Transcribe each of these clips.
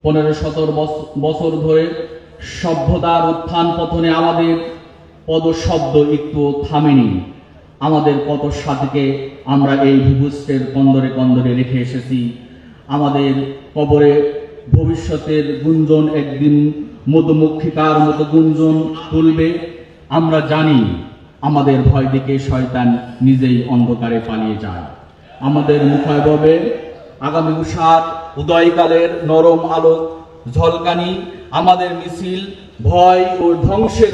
15-17 বছর ধরে সভ্যতার উত্থান পতনে আমাদের পদশব্দ একটু থামেনি। আমাদের কত সাথীকে আমরা এই ভূপৃষ্ঠের কন্দরে কন্দরে রেখে এসেছি। আমাদের কবরে ভবিষ্যতের গুঞ্জন একদিন মধুমক্ষিকার মতো গুঞ্জন তুলবে। আমরা জানি আমাদের ভয় দেখে শয়তান নিজেই অন্ধকারে পালিয়ে যায়। আমাদের মুখায়বে আগামী উষার উদয়কালের নরম আলো ঝলকানি। আমাদের মিছিল ভয় ও ধ্বংসের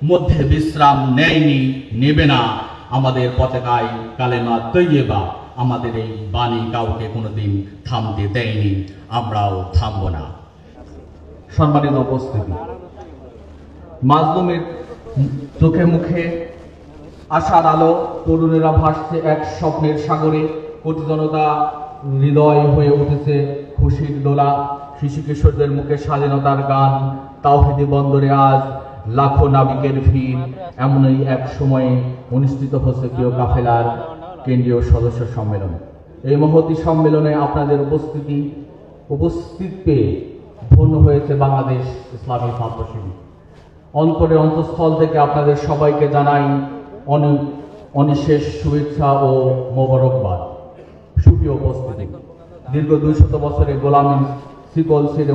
মধ্যে বিশ্রাম নেয়নি, নেবে না। আমাদের পতাকায় কালেমা তৈয়বা, আমাদের এই বাণী কাউকে কোনোদিন থামতে দেয়নি, আমরাও থামব না। সম্মানিত উপস্থিতি, মাজলুমের চোখে মুখে আশার আলো, তরুণেরা ভাসছে এক স্বপ্নের সাগরে। কোটি জনতা হৃদয় হয়ে উঠেছে খুশির দোলা। শিশু কিশোরদের মুখে স্বাধীনতার গান। তাওহীদি বন্দরে আজ লাখো নাবিকের ভিড়। এমনই এক সময়ে অনুষ্ঠিত হচ্ছে প্রিয় কাফেলার কেন্দ্রীয় সদস্য সম্মেলন। এই মহতী সম্মেলনে আপনাদের উপস্থিত পেয়ে ধন্য হয়েছে বাংলাদেশ ইসলামী ছাত্র শিবির। অন্তরের অন্তঃস্থল থেকে আপনাদের সবাইকে জানাই অনিশেষ শুভেচ্ছা ও মোবারকবাদ। সুপ্রিয় উপস্থিতি, দীর্ঘ 200 বছরে গোলামীর শিকল ছেড়ে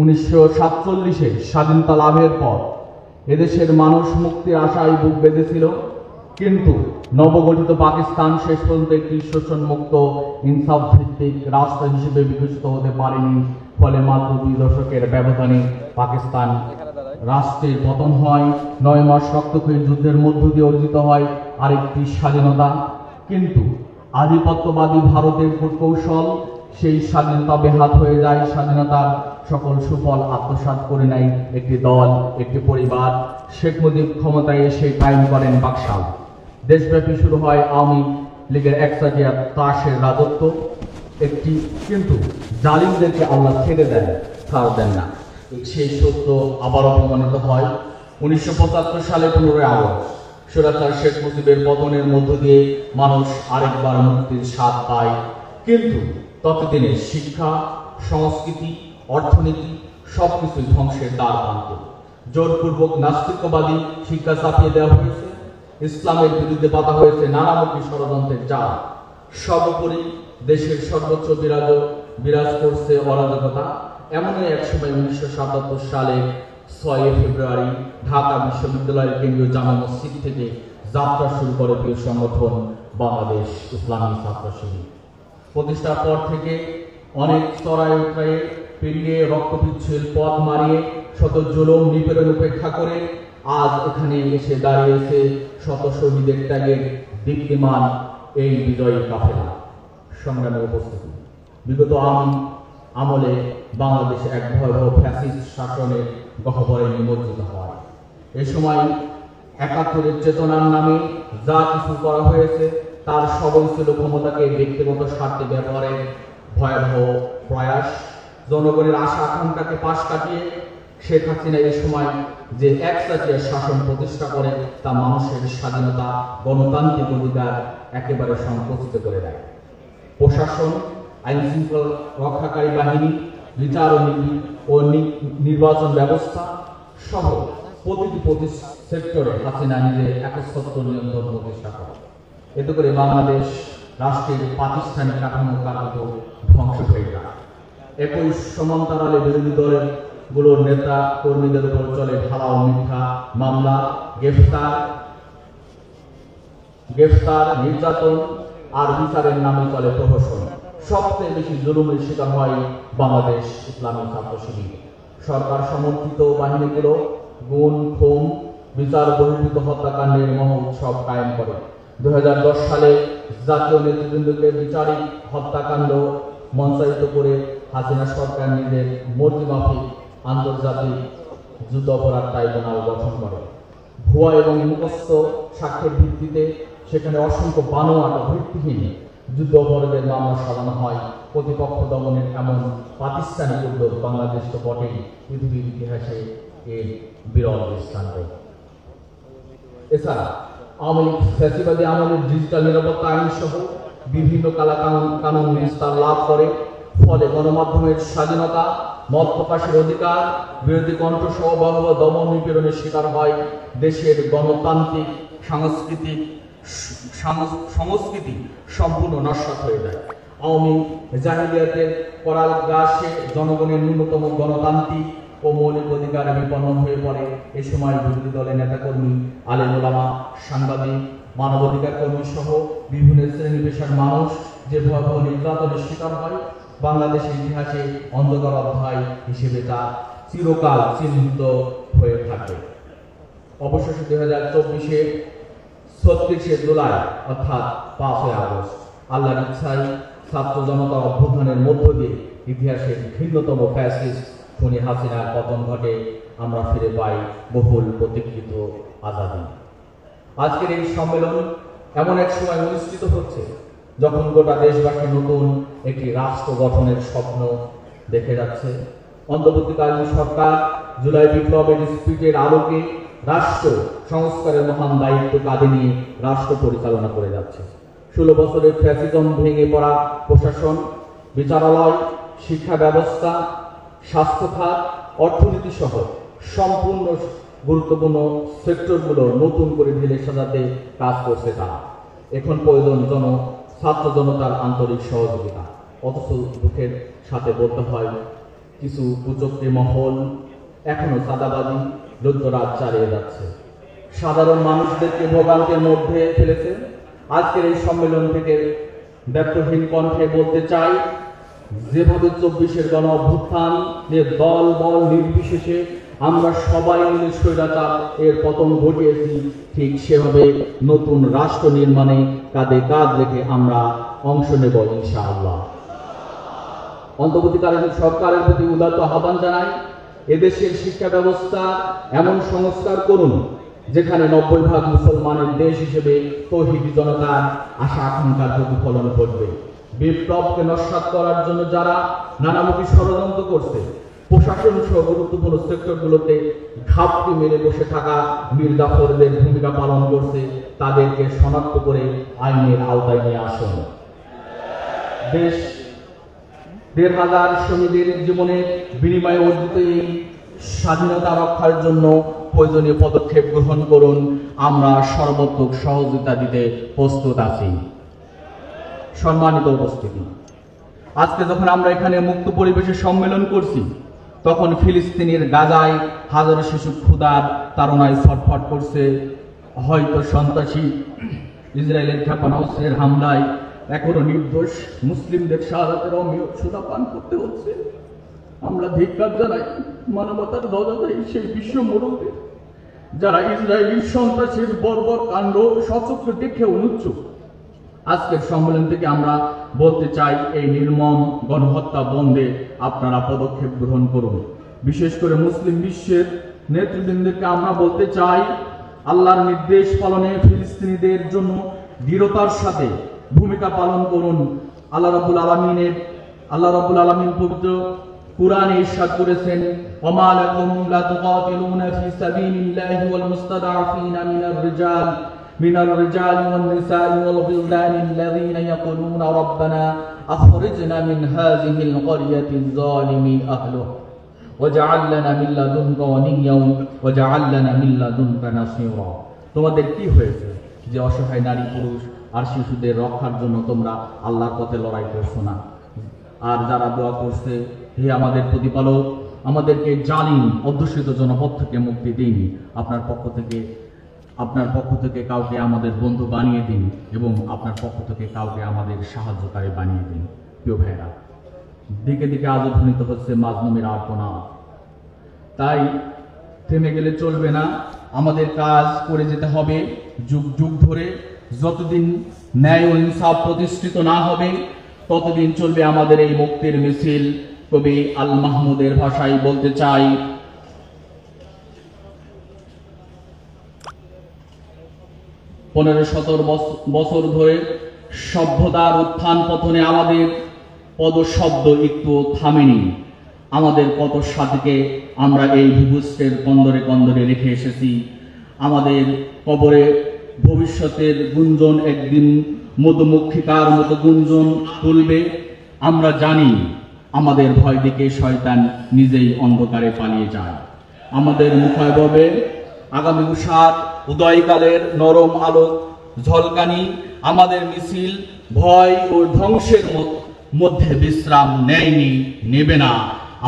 1947-এ স্বাধীনতা লাভের পর এদেশের মানুষ মুক্তির আশায় বুক বেঁধেছিল। কিন্তু নবগঠিত পাকিস্তান শেষ পর্যন্ত একটি শোষণমুক্ত ইনসাফ ভিত্তিক রাষ্ট্র হিসেবে বিকশিত হতে পারেনি। ফলে মাত্র 2 দশকের ব্যবধানে পাকিস্তান রাষ্ট্রের পতন হয়। 9 মাস রক্তক্ষয়ী যুদ্ধের মধ্য দিয়ে অর্জিত হয় আরেকটি স্বাধীনতা। কিন্তু আধিপত্যবাদী ভারতের কূটকৌশল সেই স্বাধীনতা বেহাত হয়ে যায়। স্বাধীনতার সকল সুফল আত্মসাৎ করে নেয় একটি দল, একটি পরিবার। শেখ মুজিব ক্ষমতায় এসে কায়েম করেন বাকশাল। দেশব্যাপী শুরু হয় আওয়ামী লীগের একচাটিয়া তাসের রাজত্ব। কিন্তু জালিমদেরকে আল্লাহ ছেড়ে দেন, ছাড় দেন না। সেই সত্য আবারও প্রমাণিত হয় 1975 সালে 15 আগস্ট। স্বৈরাচার শেখ মুজিবের পতনের মধ্য দিয়ে মানুষ আরেকবার মুক্তির স্বাদ পায়। কিন্তু ততদিনে শিক্ষা, সংস্কৃতি, অর্থনীতি সবকিছুই ধ্বংসের দ্বার প্রান্তে। জোরপূর্বক নাস্তিকবাদী শিক্ষা চাপিয়ে দেওয়া হয়েছে। ইসলামের বিরুদ্ধে পাতা হয়েছে নানামুখী ষড়যন্ত্রের জাল। সর্বোপরি দেশের সর্বোচ্চ বিরাজ করছে অরাজকতা। এমনই এক সময় 1977 সালে 6 ফেব্রুয়ারি ঢাকা বিশ্ববিদ্যালয়ের কেন্দ্রীয় জামে মসজিদ থেকে যাত্রা শুরু করে প্রিয় সংগঠন বাংলাদেশ ইসলামী ছাত্র শিবির। প্রতিষ্ঠার পর থেকে অনেক চড়াই উতরাই পেরিয়ে, রক্তপিচ্ছিল পথ মারিয়ে, শত জুলুম নিপীড়ন উপেক্ষা করে আজ এখানে এসে দাঁড়িয়েছে শত শহীদের ত্যাগের দীপ্তিমান এই বিজয়ী কাফেলা। সংগ্রামে উপস্থিতি, বিগত আমলে বাংলাদেশে এক ভয়াবহ ফ্যাসিস্ট শাসনের গহ্বরে নিমজ্জিত হয়। এ সময় 71-এর চেতনার নামে যা কিছু করা হয়েছে তার সবই ছিল ক্ষমতাকে ব্যক্তিগত স্বার্থে ব্যবহারের ভয়াবহ প্রয়াস। জনগণের আশা আকাঙ্ক্ষাকে পাশ কাটিয়ে শেখ হাসিনা এই সময় যে একচাটিয়া শাসন প্রতিষ্ঠা করে তা মানুষের স্বাধীনতা, গণতান্ত্রিক অধিকার একেবারে সংকুচিত করে দেয়। প্রশাসন, আইন শৃঙ্খলা রক্ষাকারী বাহিনী, বিচার ও নির্বাচন ব্যবস্থা সহ প্রতিটি সেক্টরে হাসিনা নিজের একচ্ছত্র নিয়ন্ত্রণ প্রতিষ্ঠা করে। এতে করে বাংলাদেশ রাষ্ট্রের প্রাতিষ্ঠানিক কাঠামো কার্যত ধ্বংস হয়ে যায়। একই সমান্তরালে বিরোধী দলের গুলোর নেতা কর্মীদের উপর চলে ঢালাও মিথ্যা মামলা, গ্রেফতার, নির্যাতন আর বিচারের নামে চলে প্রহসন। সবচেয়ে বেশি জুলুমের শিকার হয় বাংলাদেশ ইসলামী ছাত্র শিবির। সরকার সমর্থিত বাহিনীগুলো গুম, খুন, বিচার বহির্ভূত হত্যাকাণ্ডের মহোৎসব কায়েম করে। 2010 সালে জাতীয় নেতৃবৃন্দকে বিচারিক হত্যাকাণ্ড মঞ্চায়িত করে হাসিনা সরকার নিজের মর্জিমাফিক আন্তর্জাতিক যুদ্ধ অপরাধ ট্রাইব্যুনাল গঠন করে। ভুয়া এবং মুখস্থ সাক্ষ্যের ভিত্তিতে সেখানে অসংখ্য বানোয়াট ভিত্তিহীন যুদ্ধ অপরাধের মামলা সাজানো হয়। প্রতিপক্ষ দমনের এমন প্রাতিষ্ঠানিক উদ্যোগ বাংলাদেশ তো বটেই, পৃথিবীর ইতিহাসে এর বিরল দৃষ্টান্ত। এছাড়া আওয়ামী লীগ ফ্যাসিবাদী আমলের ডিজিটাল নিরাপত্তা আইন সহ বিভিন্ন কালাকানুন বিস্তার লাভ করে। ফলে গণমাধ্যমের স্বাধীনতা, মত প্রকাশের অধিকার, বিরোধী কণ্ঠসহ বর্বর দমন নিপীড়নের শিকার হয় দেশের গণতান্ত্রিক সংস্কৃতি সম্পূর্ণ নস্যাৎ হয়ে যায়। আওয়ামী জাহিলিয়াতের করাল গ্রাসে জনগণের ন্যূনতম গণতান্ত্রিক ও মৌলিক অধিকার বিপন্ন হয়ে পড়ে। এ সময় বিরোধী দলের নেতাকর্মী, আলেম ওলামা, সাংবাদিক, মানবাধিকার কর্মী সহ বিভিন্ন শ্রেণী পেশার মানুষ যে ভয়াবহ নির্যাতনের শিকার হয়, বাংলাদেশের ইতিহাসে অন্ধকার অধ্যায় হিসেবে তা চিরকাল চিহ্নিত হয়ে থাকে। অবশেষে 2024-এ 36শে জুলাই অর্থাৎ 5ই আগস্ট আল্লাহর ইচ্ছায় ছাত্র জনতার অভ্যুত্থানের মধ্য দিয়ে ইতিহাসের ঘৃণ্যতম ফ্যাসিস্ট খুনি হাসিনার পতন ঘটে। আমরা ফিরে পাই বহুল প্রতীক্ষিত আজাদী। আজকের এই সম্মেলন এমন এক সময় অনুষ্ঠিত হচ্ছে যখন গোটা দেশবাসী নতুন একটি রাষ্ট্র গঠনের স্বপ্ন দেখে যাচ্ছে। অন্তর্বর্তীকালীন সরকার জুলাই বিপ্লবের স্পিরিটের আলোকে রাষ্ট্র সংস্কারের মহান দায়িত্ব কাঁধে নিয়ে রাষ্ট্র পরিচালনা করে যাচ্ছে। 16 বছরের ফ্যাসিজম ভেঙে পড়া প্রশাসন, বিচারালয়, শিক্ষা ব্যবস্থা, স্বাস্থ্য খাত, অর্থনীতি সহ সম্পূর্ণ গুরুত্বপূর্ণ সেক্টরগুলো নতুন করে ঢেলে সাজাতে কাজ করছে তারা। এখন প্রয়োজন ছাত্র জনতার আন্তরিক সহযোগিতা। অথচ দুঃখের সাথে বলতে হয় কিছু কুচক্রী মহল এখনো চাঁদাবাজি লুটতরাজ চালিয়ে যাচ্ছে, সাধারণ মানুষদেরকে ভোগান্তির মধ্যে ফেলেছে। আজকের এই সম্মেলন থেকে ব্যর্থহীন কণ্ঠে বলতে চাই, যেভাবে 24-এর গণ অভ্যুত্থান নিয়ে দল বল নির্বিশেষে আমরা সবাই মিলে স্বৈরাচার এর পতন ঘটিয়েছি, ঠিক সেভাবে নতুন রাষ্ট্র নির্মাণে কাঁধে কাঁধ রেখে আমরা অংশ নেব ইনশাআল্লাহ। অন্তর্বর্তীকালীন সরকারের প্রতি উদাত্ত আহ্বান জানাই, এদেশের শিক্ষা ব্যবস্থা এমন সংস্কার করুন যেখানে 90% মুসলমানের দেশ হিসেবে তৌহিদি জনতার আশা আকাঙ্ক্ষার প্রতিফলন ঘটবে। বিপ্লবকে নস্যাৎ করার জন্য যারা নানামুখী ষড়যন্ত্র করছে, প্রশাসন সহ গুরুত্বপূর্ণ সেক্টরগুলোতে ঘাপটি মেরে বসে থাকা মির্জাফরদের ভূমিকা পালন করছে, তাদেরকে শনাক্ত করে আইনের আওতায় নিয়ে আসুন। দেশ 1,500 শহীদের জীবনের বিনিময়ে অর্জিত এই স্বাধীনতা রক্ষার জন্য প্রয়োজনীয় পদক্ষেপ গ্রহণ করুন। আমরা সর্বাত্মক সহযোগিতা দিতে প্রস্তুত আছি। সম্মানিত উপস্থিতি, আজকে যখন আমরা এখানে মুক্ত পরিবেশে সম্মেলন করছি, তখন ফিলিস্তিনের গাজায় হাজারো শিশু ক্ষুধার তাড়নায় ছটফট করছে। হয়তো সন্ত্রাসী ইসরায়েলের ক্ষেপণাস্ত্রের হামলায় এখনো নির্দোষ মুসলিমদের শাহাদাতের অমীয় সুধা পান করতে হচ্ছে। আমরা ধিক্কার জানাই মানবতার দরজায় সেই বিশ্ব মোড়কে যারা ইসরায়েলি সন্ত্রাসীর বর্বর কাণ্ড সচক্ষে দেখে অনুচ্চুক। আজকের সম্মেলন থেকে আমরা বলতে চাই, এই নির্মম গণহত্যা বন্ধে আপনারা পদক্ষেপ গ্রহণ করুন। বিশেষ করে মুসলিম বিশ্বের নেতৃবৃন্দকে আমরা বলতে চাই, আল্লাহর নির্দেশ পালনে ফিলিস্তিনিদের জন্য দৃঢ়তার সাথে ভূমিকা পালন করুন। আল্লাহ রাব্বুল আলামিন পবিত্র কুরআনে ইরশাদ করেছেন, ওমা লাকুম লা তুকাতিলুনা ফি সাবিলিল্লাহি ওয়াল মুস্তাদআফিনা মিনার রিজালি ওয়ান নিসাই ওয়াল গিলদানি আল্লাযীনা ইয়াকুলুনা রাব্বানা আখরিজনা মিন হাযিহিল ক্বরিয়াতিজ যালিমি আহলুহা ওয়াজআল লানা মিন লাদুনকা ওয়ালিয়্যান ওয়াজআল লানা মিন লাদুনকা নাসীরা। তোমাদের কি হয়েছে যে অসহায় নারী পুরুষ আর শিশুদের রক্ষার জন্য তোমরা আল্লাহর পথে লড়াই করছো না? আর যারা দোয়া করছে, হে আমাদের প্রতিপালক, আমাদেরকে জালিম অধ্যুষিত জনপদ থেকে মুক্তি দিন, আপনার পক্ষ থেকে কাউকে আমাদের বন্ধু বানিয়ে দিন এবং আপনার পক্ষ থেকে কাউকে আমাদের সাহায্যকারী বানিয়ে দিন। প্রিয় ভাইরা, দিকে দিকে আজও ধ্বনিত হচ্ছে মাজলুমের আর্তনাদ। তাই থেমে গেলে চলবে না, আমাদের কাজ করে যেতে হবে যুগ যুগ ধরে। যতদিন ন্যায় ও ইনসাফ প্রতিষ্ঠিত না হবে, ততদিন চলবে আমাদের এই মুক্তির মিছিল। কবি আল মাহমুদের ভাষায় বলতে চাই, 15-17 বছর ধরে সভ্যতার উত্থান পতনে আমাদের পদশব্দ একটু থামেনি। আমাদের কত সাথীকে আমরা এই ভূপৃষ্ঠের কন্দরে কন্দরে রেখে এসেছি। আমাদের কবরে ভবিষ্যতের গুঞ্জন একদিন মধুমক্ষিকার মতো গুঞ্জন তুলবে। আমরা জানি আমাদের ভয় দেখে শয়তান নিজেই অন্ধকারে পালিয়ে যায়। আমাদের মুখাববে আগামী উষার উদয়কালের নরম আলো ঝলকানি আমাদের মিছিল ভয় ও ধ্বংসের মধ্যে বিশ্রাম নেয়নি, নেবে না।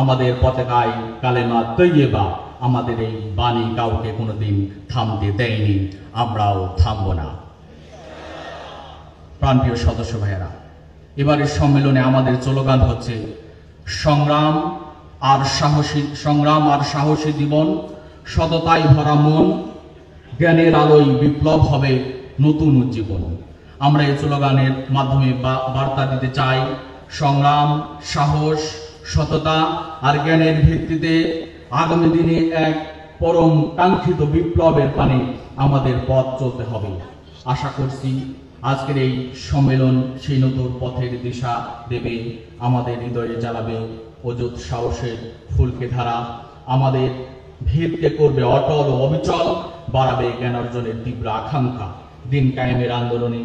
আমাদের পতাকায় কালেমা তৈয়বা, আমাদের এই বাণী কাউকে কোনোদিন থামতে দেয়নি, আমরাও থামব না। প্রাণপ্রিয় সদস্য ভাইয়েরা, এবারের সম্মেলনে আমাদের স্লোগান হচ্ছে সংগ্রাম আর সাহসী জীবন, সততায় ভরা মন, জ্ঞানের আলোয় বিপ্লব হবে নতুন উজ্জীবন। আমরা এই স্লোগানের মাধ্যমে বার্তা দিতে চাই, সংগ্রাম, সাহস, সততা আর জ্ঞানের ভিত্তিতে আগামী দিনে এক পরম কাঙ্ক্ষিত বিপ্লবের পানে আমাদের পথ চলতে হবে। আশা করছি আজকের এই সম্মেলন সেই নতুন পথের দিশা দেবে, আমাদের হৃদয়ে জ্বালাবে অযুত সাহসের ফুলকে ধারা, আমাদের ভিতকে করবে অটল ও অবিচল, বাড়াবে জ্ঞান অর্জনের তীব্র আকাঙ্ক্ষা। দিন কায়েমের আন্দোলনে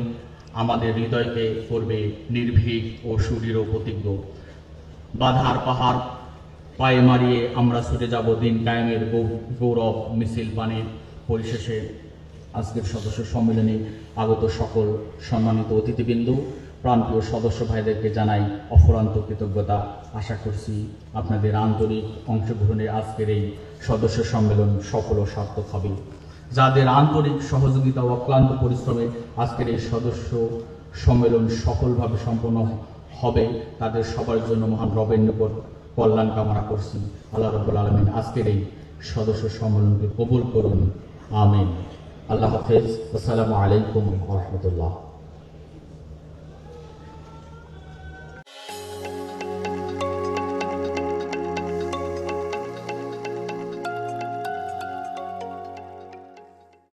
আমাদের হৃদয়কে করবে নির্ভীক ও সুদৃঢ় প্রতিজ্ঞ। বাধার পাহাড় পায়ে মারিয়ে আমরা ছুটে যাব দিন কায়েমের গৌরব মিছিল পানে। পরিশেষে আজকের সদস্য সম্মেলনে আগত সকল সম্মানিত অতিথিবৃন্দ, প্রাণপ্রিয় সদস্য ভাইদেরকে জানাই অফুরন্ত কৃতজ্ঞতা। আশা করছি আপনাদের আন্তরিক অংশগ্রহণে আজকের এই সদস্য সম্মেলন সফল ও সার্থক হবে। যাদের আন্তরিক সহযোগিতা ও অক্লান্ত পরিশ্রমে আজকের এই সদস্য সম্মেলন সফলভাবে সম্পন্ন হবে, তাদের সবার জন্য মহান রবের নিকট কল্যাণ কামনা করছি। আল্লাহ রাব্বুল আলামিন আজকের এই সদস্য সম্মেলনকে কবুল করুন, আমিন। আল্লাহ হাফেজ। আসসালামু আলাইকুম ওয়া রাহমাতুল্লাহ।